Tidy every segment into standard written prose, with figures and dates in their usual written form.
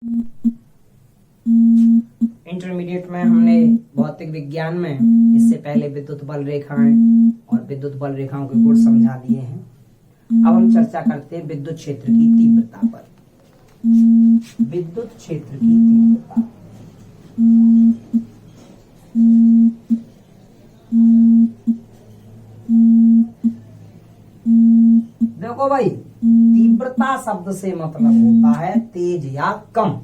Intermediate में हमने भौतिक विज्ञान में इससे पहले विद्युत बल रेखाएं और विद्युत बल रेखाओं के गुण समझा दिए हैं। अब हम चर्चा करते हैं विद्युत क्षेत्र की तीव्रता पर। विद्युत क्षेत्र की तीव्रता देखो भाई, तीव्रता शब्द से मतलब होता है तेज या कम।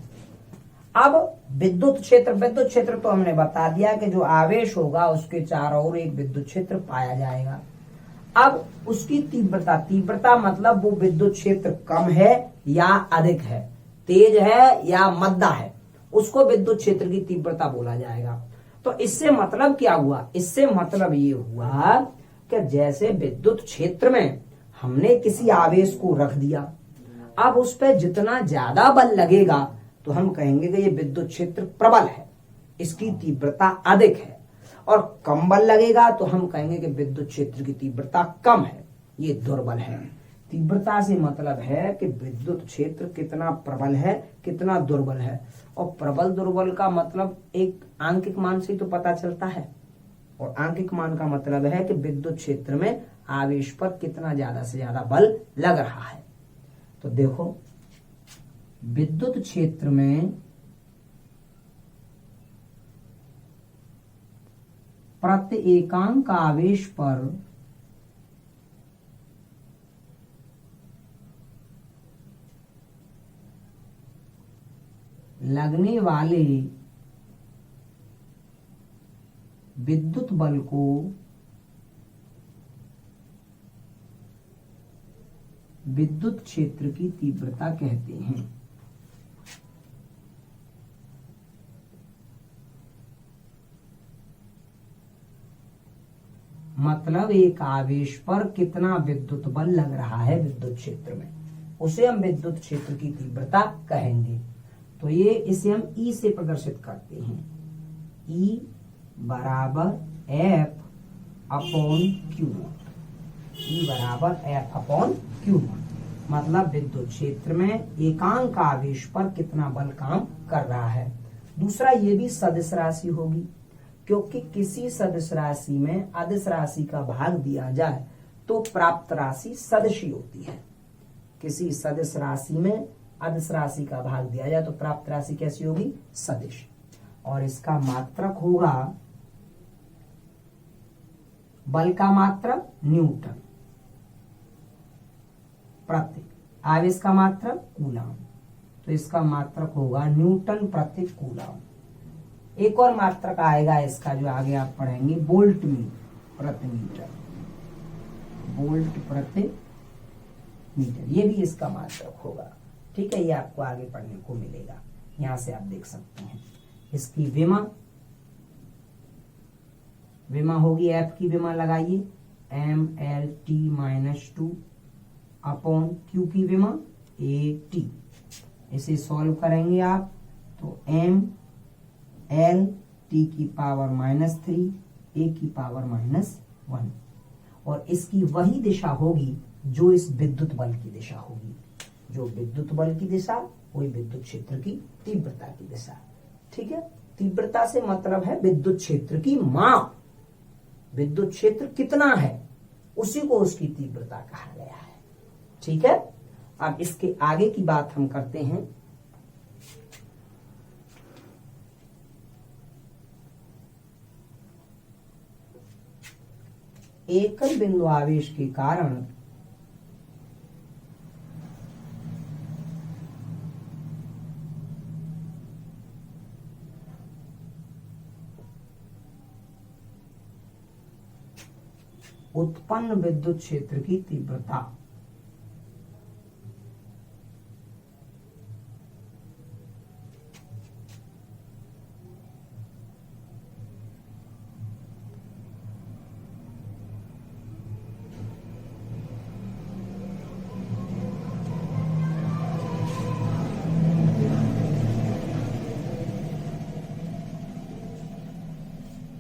अब विद्युत क्षेत्र तो हमने बता दिया कि जो आवेश होगा उसके चारों ओर एक विद्युत क्षेत्र पाया जाएगा। अब उसकी तीव्रता मतलब वो विद्युत क्षेत्र कम है या अधिक है, तेज है या मद्दा है, उसको विद्युत क्षेत्र की तीव्रता बोला जाएगा। तो इससे मतलब क्या हुआ? इससे मतलब ये हुआ कि जैसे विद्युत क्षेत्र में हमने किसी आवेश को रख दिया, अब उस पर जितना ज्यादा बल लगेगा तो हम कहेंगे कि ये विद्युत क्षेत्र प्रबल है, इसकी तीव्रता अधिक है, और कम बल लगेगा तो हम कहेंगे कि विद्युत क्षेत्र की तीव्रता कम है, ये दुर्बल है। तीव्रता से मतलब है कि विद्युत क्षेत्र कितना प्रबल है, कितना दुर्बल है। और प्रबल दुर्बल का मतलब एक आंकिक मान से तो पता चलता है, और आंकिक मान का मतलब है कि विद्युत क्षेत्र में आवेश पर कितना ज्यादा से ज्यादा बल लग रहा है। तो देखो, विद्युत क्षेत्र में प्रति एकांक आवेश पर लगने वाले विद्युत बल को विद्युत क्षेत्र की तीव्रता कहते हैं। मतलब एक आवेश पर कितना विद्युत बल लग रहा है विद्युत क्षेत्र में, उसे हम विद्युत क्षेत्र की तीव्रता कहेंगे। तो ये इसे हम ई से प्रदर्शित करते हैं, ई बराबर एफ अपॉन क्यू नॉट। ई बराबर एफ अपॉन क्यू नॉट मतलब विद्युत क्षेत्र में एकांक आवेश पर कितना बल काम कर रहा है। दूसरा, ये भी सदिश राशि होगी, क्योंकि किसी सदिश राशि में अदिश राशि का भाग दिया जाए तो प्राप्त राशि सदिश ही होती है। किसी सदिश राशि में अदिश राशि का भाग दिया जाए तो प्राप्त राशि कैसी होगी? सदिश। और इसका मात्रक होगा, बल का मात्रक न्यूटन प्रति, आवेश का मात्रक कूलम, तो इसका मात्रक होगा न्यूटन प्रति कूलम। एक और मात्रक आएगा इसका जो आगे आप पढ़ेंगे, वोल्ट प्रति मीटर, वोल्ट प्रति मीटर, ये भी इसका मात्रक होगा। ठीक है, ये आपको आगे पढ़ने को मिलेगा, यहां से आप देख सकते हैं। इसकी विमा होगी, एफ की विमा लगाइए, MLT-2 अपॉन क्यू की विमा AT। इसे सॉल्व करेंगे आप तो MLT की पावर -3 A की पावर -1, और इसकी वही दिशा होगी जो इस विद्युत बल की दिशा होगी। जो विद्युत बल की दिशा वही विद्युत क्षेत्र की तीव्रता की दिशा। ठीक है, तीव्रता से मतलब है विद्युत क्षेत्र की माप। विद्युत क्षेत्र कितना है उसी को उसकी तीव्रता कहा गया है। ठीक है, अब इसके आगे की बात हम करते हैं। एकल बिंदु आवेश के कारण उत्पन्न विद्युत क्षेत्र की तीव्रता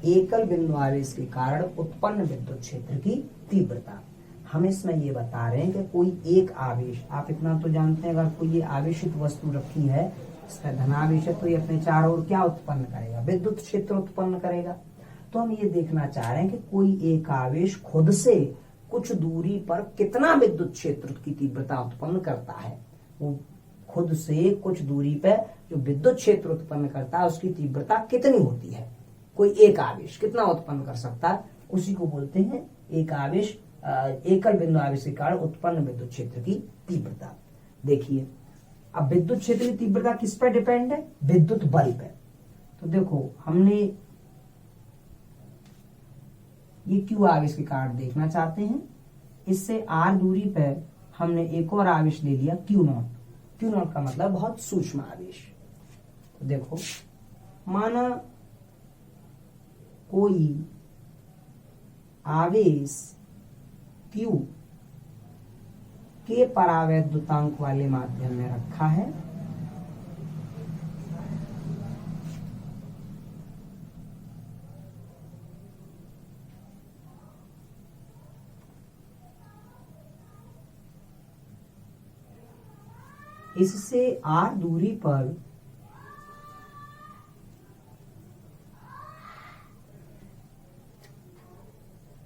एकल बिंदु आवेश के कारण उत्पन्न विद्युत क्षेत्र की तीव्रता। हम इसमें ये बता रहे हैं कि कोई एक आवेश, आप इतना तो जानते हैं, अगर कोई ये आवेशित वस्तु रखी है इसका धनावेश है तो ये अपने चारों ओर क्या उत्पन्न करेगा, विद्युत क्षेत्र उत्पन्न करेगा। तो हम ये देखना चाह रहे हैं कि कोई एक आवेश खुद से कुछ दूरी पर कितना विद्युत क्षेत्र की तीव्रता उत्पन्न करता है। वो खुद से कुछ दूरी पर जो विद्युत क्षेत्र उत्पन्न करता है उसकी तीव्रता कितनी होती है। कोई एक आवेश कितना उत्पन्न कर सकता है, उसी को बोलते हैं एक आवेश, एकल बिंदु आवेश के कारण उत्पन्न विद्युत क्षेत्र की तीव्रता। देखिए अब विद्युत क्षेत्र की तीव्रता किस पर डिपेंड है, विद्युत बल पे। तो देखो हमने ये क्यू आवेश के कारण देखना चाहते हैं, इससे आर दूरी पर हमने एक और आवेश ले लिया क्यू नॉट। क्यू नॉट का मतलब बहुत सूक्ष्म आवेश। तो देखो माना कोई आवेश क्यू के परावैद्युतांक वाले माध्यम में रखा है, इससे आर दूरी पर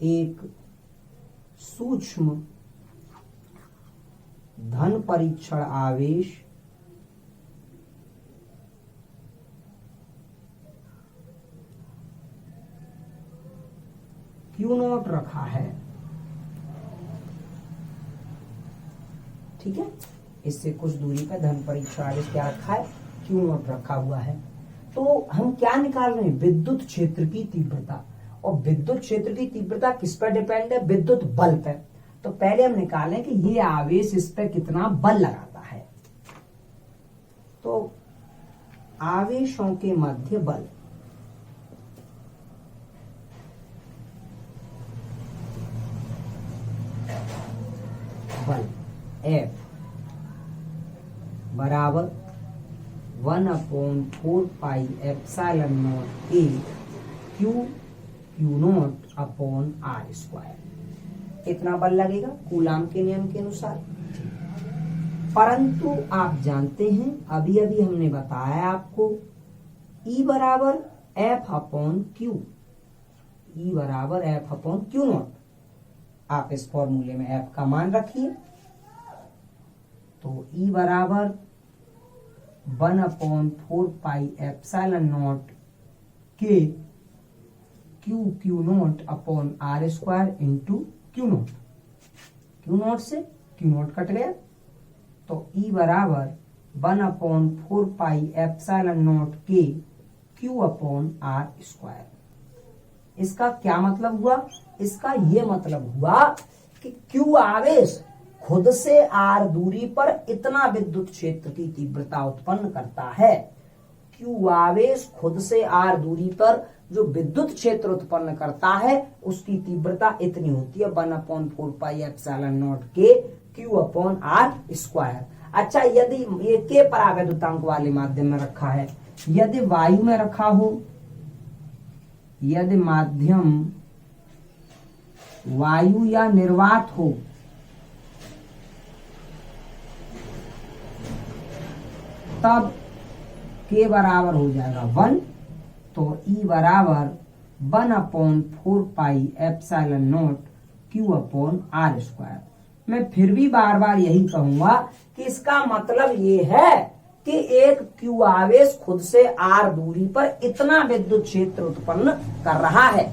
एक सूक्ष्म धन परीक्षण आवेश क्यू नॉट रखा है। ठीक है, इससे कुछ दूरी पर धन परीक्षण आवेश क्या रखा है, क्यू नॉट रखा हुआ है। तो हम क्या निकाल रहे हैं, विद्युत क्षेत्र की तीव्रता। और विद्युत क्षेत्र की तीव्रता किस पर डिपेंड है, विद्युत बल पर। तो पहले हम निकालें कि ये आवेश इस पर कितना बल लगाता है। तो आवेशों के मध्य बल, F बराबर 1/4 pi epsilon naught A q naught upon r square. कितना बल लगेगा, कूलाम के नियम के अनुसार। परंतु आप जानते हैं अभी अभी हमने बताया आपको E बराबर F अपॉन क्यू, E बराबर F अपॉन क्यू नॉट। आप इस फॉर्मूले में F का मान रखिए। तो E बराबर 1/4 पाई एप्सिलॉन नॉट के q naught upon r square into q naught. Q naught से क्यू नॉट कट गया, तो E बराबर 1/4 पाई एप्सिलॉन नॉट के क्यू अपॉन आर स्क्वायर। इसका क्या मतलब हुआ, इसका ये मतलब हुआ कि क्यू आवेश खुद से आर दूरी पर इतना विद्युत क्षेत्र की तीव्रता उत्पन्न करता है। क्यू आवेश खुद से आर दूरी पर जो विद्युत क्षेत्र उत्पन्न करता है उसकी तीव्रता इतनी होती है 1/4 पाई एप्सिलॉन नॉट के क्यू अपॉन आर स्क्वायर। अच्छा, यदि ये के परावैद्युतांक वाले माध्यम में रखा है, यदि वायु में रखा हो, यदि माध्यम वायु या निर्वात हो, तब के बराबर हो जाएगा 1। तो E बराबर 1/4 pi epsilon naught q upon r square. मैं फिर भी बार बार यही कहूंगा कि इसका मतलब ये है कि एक क्यू आवेश खुद से आर दूरी पर इतना विद्युत क्षेत्र उत्पन्न कर रहा है।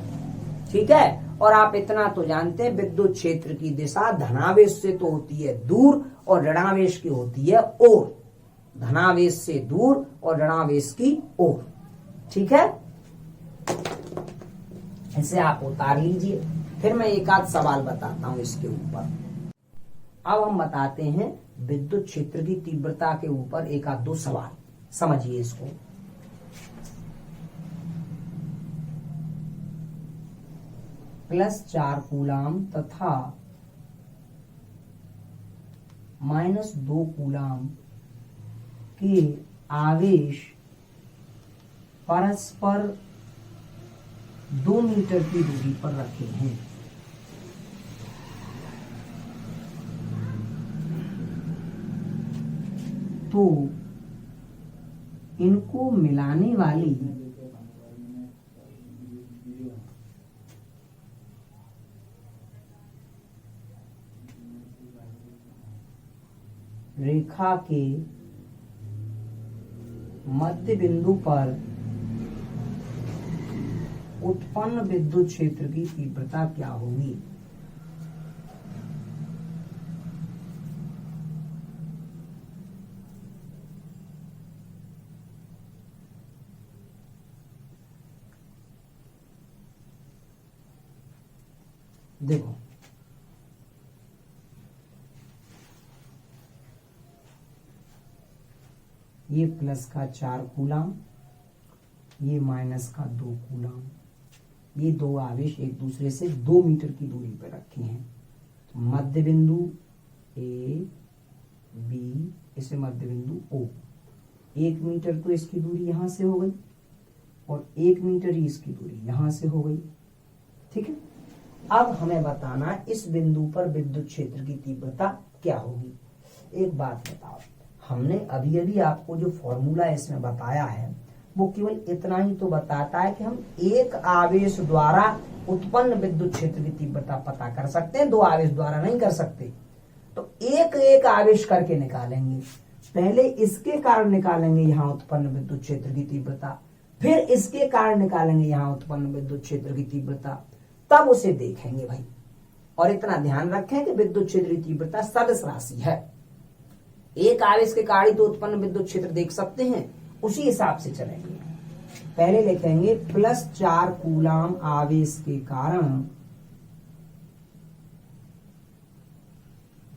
ठीक है, और आप इतना तो जानते हैं विद्युत क्षेत्र की दिशा धनावेश से तो होती है दूर और ऋणावेश की होती है ओर। धनावेश से दूर और ऋणावेश की ओर। ठीक है, इसे आप उतार लीजिए, फिर मैं एक आध सवाल बताता हूं इसके ऊपर। अब हम बताते हैं विद्युत क्षेत्र की तीव्रता के ऊपर एक आध दो सवाल, समझिए इसको। +4 कूलाम तथा -2 कूलाम के आवेश परस्पर 2 मीटर की दूरी पर रखे हैं। तो इनको मिलाने वाली रेखा के मध्य बिंदु पर उत्पन्न विद्युत क्षेत्र की तीव्रता क्या होगी। देखो ये प्लस का 4 कूलम, ये माइनस का 2 कूलम, ये दो आवेश एक दूसरे से 2 मीटर की दूरी पर रखे हैं। तो मध्य बिंदु ए बी, इसे मध्य बिंदु ओ, 1 मीटर तो इसकी दूरी यहां से हो गई और 1 मीटर ही इसकी दूरी यहां से हो गई। ठीक है, अब हमें बताना इस बिंदु पर विद्युत क्षेत्र की तीव्रता क्या होगी। एक बात बताओ, हमने अभी अभी आपको जो फॉर्मूला इसमें बताया है वो केवल इतना ही तो बताता है कि हम एक आवेश द्वारा उत्पन्न विद्युत क्षेत्र की तीव्रता पता कर सकते हैं, 2 आवेश द्वारा नहीं कर सकते। तो एक एक आवेश करके निकालेंगे। पहले इसके कारण निकालेंगे यहाँ उत्पन्न विद्युत क्षेत्र की तीव्रता, फिर इसके कारण निकालेंगे यहाँ उत्पन्न विद्युत क्षेत्र की तीव्रता, तब उसे देखेंगे भाई। और इतना ध्यान रखें कि विद्युत क्षेत्र की तीव्रता सदिश राशि है। एक आवेश के कारण तो उत्पन्न विद्युत क्षेत्र देख सकते हैं, उसी हिसाब से चलेंगे। पहले लिखेंगे +4 कूलम आवेश के कारण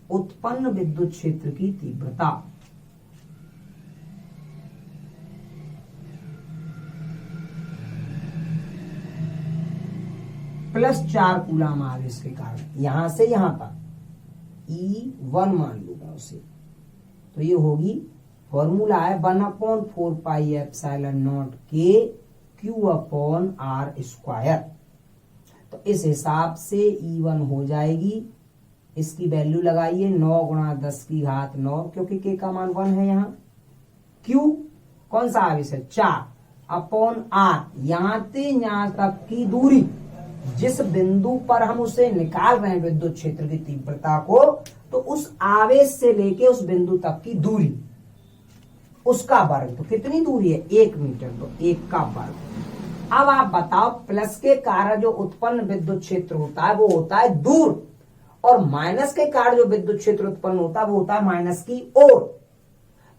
उत्पन्न विद्युत क्षेत्र की तीव्रता। +4 कूलम आवेश के कारण यहां से यहां तक E1 मान लूंगा उसे, तो ये होगी, फॉर्मूला है 1/4 पाई एप्सिलॉन नॉट के Q/R²। तो इस हिसाब से E1 हो जाएगी, इसकी वैल्यू लगाइए 9 × 10⁻⁹, क्योंकि के का मान 1 है यहाँ। Q कौन सा आवेश है, 4/R, यहां से यहां तक की दूरी, जिस बिंदु पर हम उसे निकाल रहे हैं विद्युत क्षेत्र की तीव्रता को, तो उस आवेश से लेके उस बिंदु तक की दूरी, उसका वर्ग। तो कितनी दूरी है, 1 मीटर, तो 1 का वर्ग। अब आप बताओ, प्लस के कारण जो उत्पन्न विद्युत क्षेत्र होता है वो होता है दूर, और माइनस के कारण जो विद्युत क्षेत्र उत्पन्न होता है वो होता है माइनस की ओर।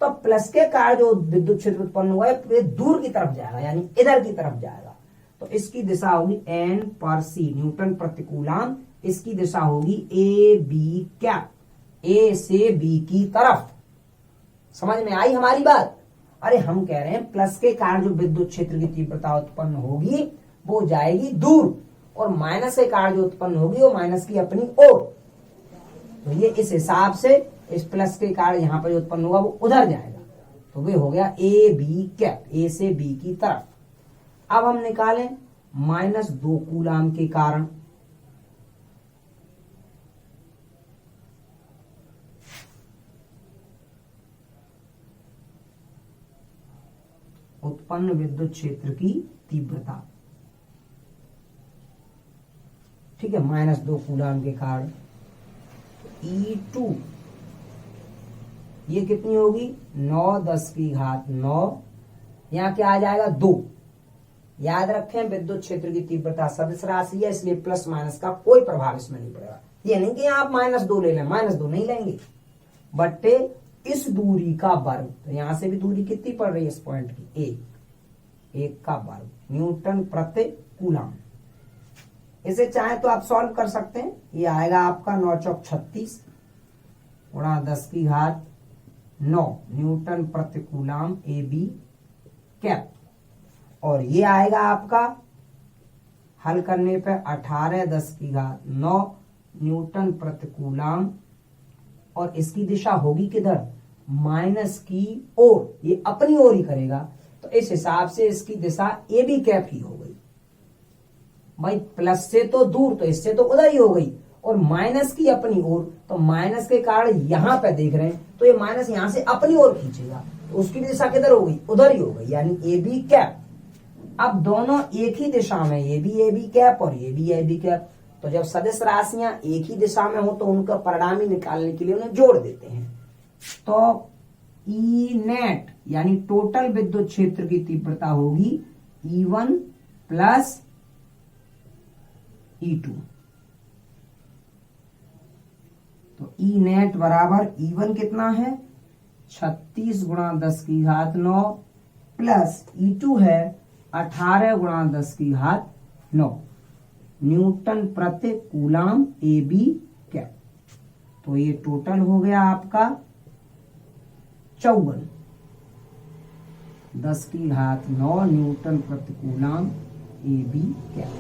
तो प्लस के कारण जो विद्युत क्षेत्र उत्पन्न हुआ है वो दूर की तरफ जाएगा, यानी इधर की तरफ जाएगा। तो इसकी दिशा होगी N/c, न्यूटन प्रति कूलम। इसकी दिशा होगी AB², A से B की तरफ। समझ में आई हमारी बात। अरे हम कह रहे हैं प्लस के कारण जो विद्युत क्षेत्र की तीव्रता उत्पन्न होगी वो जाएगी दूर, और माइनस के कारण जो उत्पन्न होगी वो माइनस की अपनी ओर। तो ये इस हिसाब से इस प्लस के कारण यहाँ पर जो उत्पन्न होगा वो उधर जाएगा, तो वे हो गया AB², A से B की तरफ। अब हम निकालें -2 कूलम के कारण। उत्पन्न विद्युत क्षेत्र की तीव्रता, ठीक है, -2 कूलम के कारण E2 ये कितनी होगी, 9×10⁹, यहां क्या आ जाएगा, 2। याद रखें विद्युत क्षेत्र की तीव्रता सदिश राशि है, इसलिए प्लस माइनस का कोई प्रभाव इसमें नहीं पड़ेगा। ये नहीं कि आप -2 ले लें, -2 नहीं लेंगे, बट्टे इस दूरी का वर्ग। तो यहां से भी दूरी कितनी पड़ रही है इस पॉइंट की, 1 का वर्ग, न्यूटन प्रति कूलम। इसे चाहे तो आप सॉल्व कर सकते हैं। ये आएगा आपका 9×4 = 36 × 10⁹ न्यूटन प्रति कूलम AB²। और ये आएगा आपका हल करने पे 18×10⁹ न्यूटन प्रति कूलम। और इसकी दिशा होगी किधर, माइनस की ओर, ये अपनी ओर ही करेगा। तो इस हिसाब से इसकी दिशा AB² ही हो गई। भाई प्लस से तो दूर, तो इससे तो उधर ही हो गई, और माइनस की अपनी ओर, तो माइनस के कारण यहां पे देख रहे हैं, तो ये माइनस यहां से अपनी ओर खींचेगा, तो उसकी भी दिशा किधर होगी, उधर ही हो गई, यानी ए बी कैप। अब दोनों एक ही दिशा में, ये भी ए बी कैप और ये भी ए बी कैप, तो जब सदिश राशियां एक ही दिशा में हो तो उनका परिणामी निकालने के लिए उन्हें जोड़ देते हैं। तो ई नेट यानी टोटल विद्युत क्षेत्र की तीव्रता होगी E1 प्लस E2। तो ई नेट बराबर E1 कितना है 36 गुणा 10 की घात 9 प्लस E2 है 18 गुणा 10 की घात 9 न्यूटन प्रति कूलाम ए बी कैप। तो ये टोटल हो गया आपका 54 10 की घात 9 न्यूटन प्रति कूलाम ए बी कैप।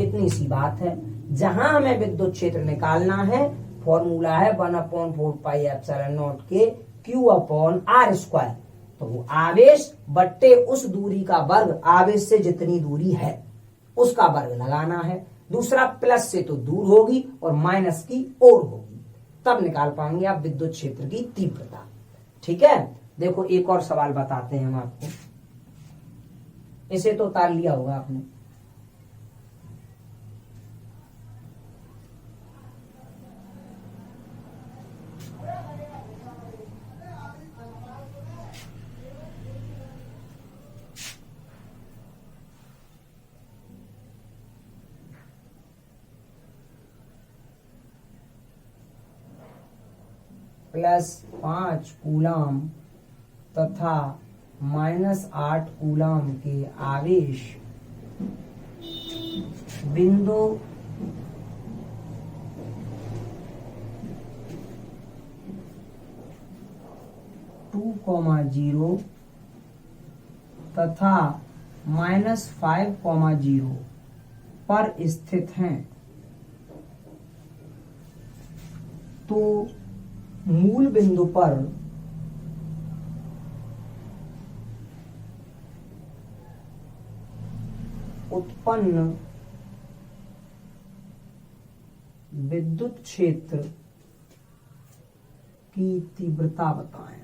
इतनी सी बात है। जहां हमें विद्युत क्षेत्र निकालना है, फॉर्मूला है 1/4 पाई एप्सिलॉन नॉट के Q/r²। तो वो आवेश बट्टे उस दूरी का वर्ग, आवेश से जितनी दूरी है उसका वर्ग लगाना है। दूसरा प्लस से तो दूर होगी और माइनस की ओर होगी, तब निकाल पाएंगे आप विद्युत क्षेत्र की तीव्रता। ठीक है, देखो एक और सवाल बताते हैं हम आपको, इसे तो उतार लिया होगा आपने। +5 कूलाम तथा -8 कूलाम के आवेश बिंदु (2,0) तथा -5,0 पर स्थित हैं, तो मूल बिंदु पर उत्पन्न विद्युत क्षेत्र की तीव्रता बताएं।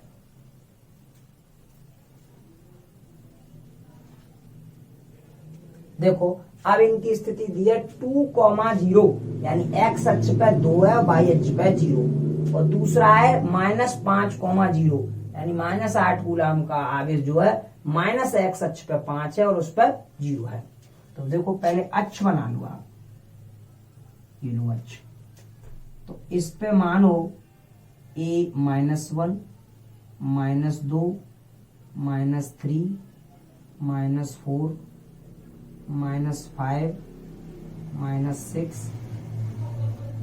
देखो अब इनकी स्थिति दी है 2,0 यानी x अक्ष पे 2 है, y अक्ष पे 0, और दूसरा है -5,0 यानी -8 कूलाम का आवेश जो है -x अक्ष पे 5 है और उस पर 0 है। तो देखो पहले अक्ष बना लो आप, ये लो अक्ष। तो इस पे मानो a -1 -2 -3 -4 -5 -6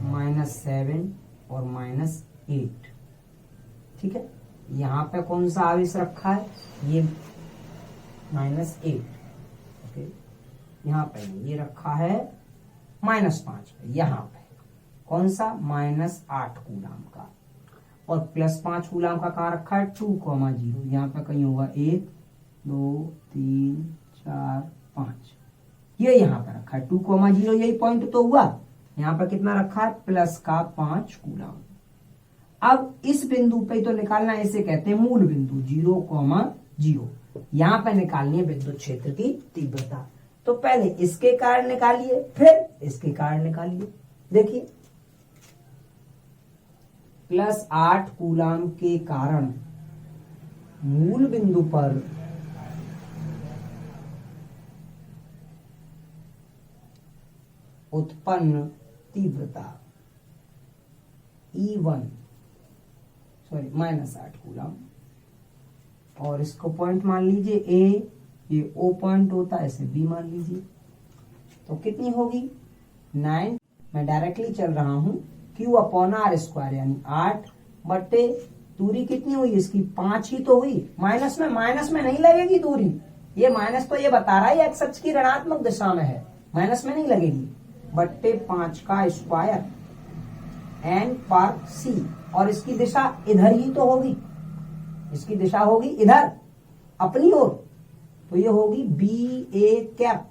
-7 और -8। ठीक है, यहाँ पे कौन सा आवेश रखा है, ये -8। ओके, यहाँ पे ये रखा है -5 पे, यहाँ पे कौन सा -8 कूलाम का, और +5 कूलाम का कहाँ रखा है 2,0, यहाँ पे कहीं होगा 1 2 3 4 5, ये यहाँ पे रखा है 2,0, यही पॉइंट तो हुआ। यहाँ पर कितना रखा है +5 कूलाम। अब इस बिंदु पे तो निकालना, इसे कहते हैं मूल बिंदु 0,0। यहाँ पे निकालनी है विद्युत क्षेत्र की तीव्रता। तो पहले इसके कारण निकालिए, फिर इसके कारण निकालिए। देखिए +8 कूलाम के कारण मूल बिंदु पर उत्पन्न तीव्रता E1 -8 कूलाम, और इसको पॉइंट मान लीजिए A, ये O पॉइंट होता है, इसे B मान लीजिए। तो कितनी होगी 9, मैं डायरेक्टली चल रहा हूं, Q/r² यानी 8 बट्टे दूरी कितनी हुई इसकी 5 ही तो हुई, माइनस में नहीं लगेगी दूरी, ये माइनस तो ये बता रहा है x अक्ष की ऋणात्मक दिशा में है, माइनस में नहीं लगेगी, बट्टे 5 का स्क्वायर n पर c, और इसकी दिशा इधर ही तो होगी, इसकी दिशा होगी इधर अपनी ओर, तो ये होगी BA कैप।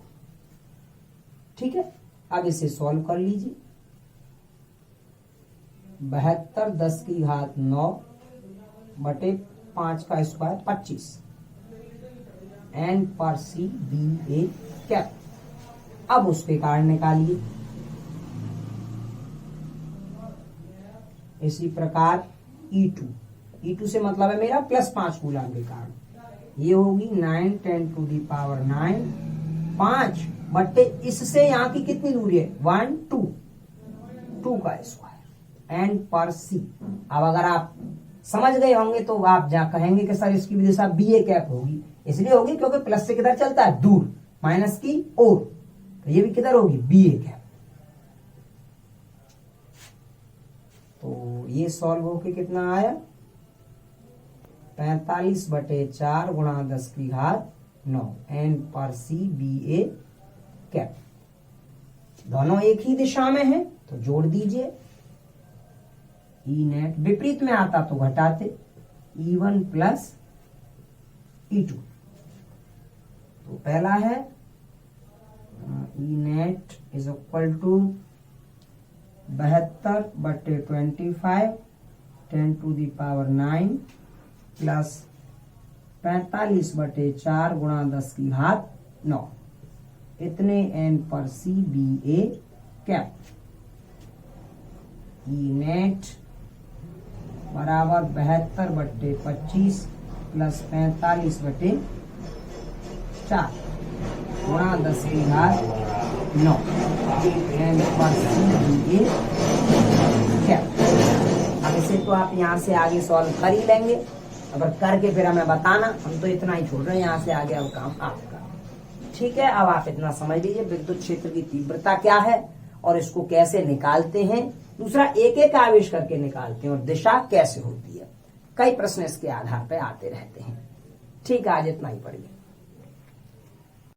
ठीक है, अब इसे सॉल्व कर लीजिए। 72 10 की घात 9 बटे 5 का स्क्वायर 25 एन पर सी बी ए कैप। अब उसके कारण निकालिए। इसी प्रकार E2 से मतलब है मेरा +5 कूलम के कारण। ये होगी 9 10 टू दी पावर 9 5 बट्टे इससे यहाँ की कितनी दूरी है 1 2 का स्क्वायर एन पर सी। अब अगर आप समझ गए होंगे तो आप जा कहेंगे कि सर इसकी भी दिशा बी ए कैप होगी। इसलिए होगी क्योंकि प्लस से किधर चलता है दूर, माइनस की ओर, तो ये भी किधर होगी बी ए कैप। तो ये सॉल्व होके कितना आया 45 बटे 4 गुणा 10 की घात 9 एन पर सी बी ए कैप। दोनों एक ही दिशा में हैं तो जोड़ दीजिए। ई नेट विपरीत में आता तो घटाते E1 प्लस E2। तो पहला है E net is equal to 72 बटे 25 10 टू दी पावर 9 प्लस 45 बटे 4 गुणा 10 की घात 9 इतने एन पर C B A cap. E net बराबर 72 बटे 25 प्लस 45 बटे 4 गुणा 10 की घात 9 एन पर सी बी ए कैप। अब इसे तो आप यहाँ से आगे सॉल्व कर ही लेंगे, अगर करके फिर हमें बताना। हम तो इतना ही छोड़ रहे हैं, यहाँ से आगे अब काम आपका। ठीक है, अब आप इतना समझ लीजिए विद्युत क्षेत्र की तीव्रता क्या है और इसको कैसे निकालते हैं। दूसरा एक एक आवेश करके निकालते हैं और दिशा कैसे होती है। कई प्रश्न इसके आधार पर आते रहते हैं। ठीक है, आज इतना ही पढ़िए।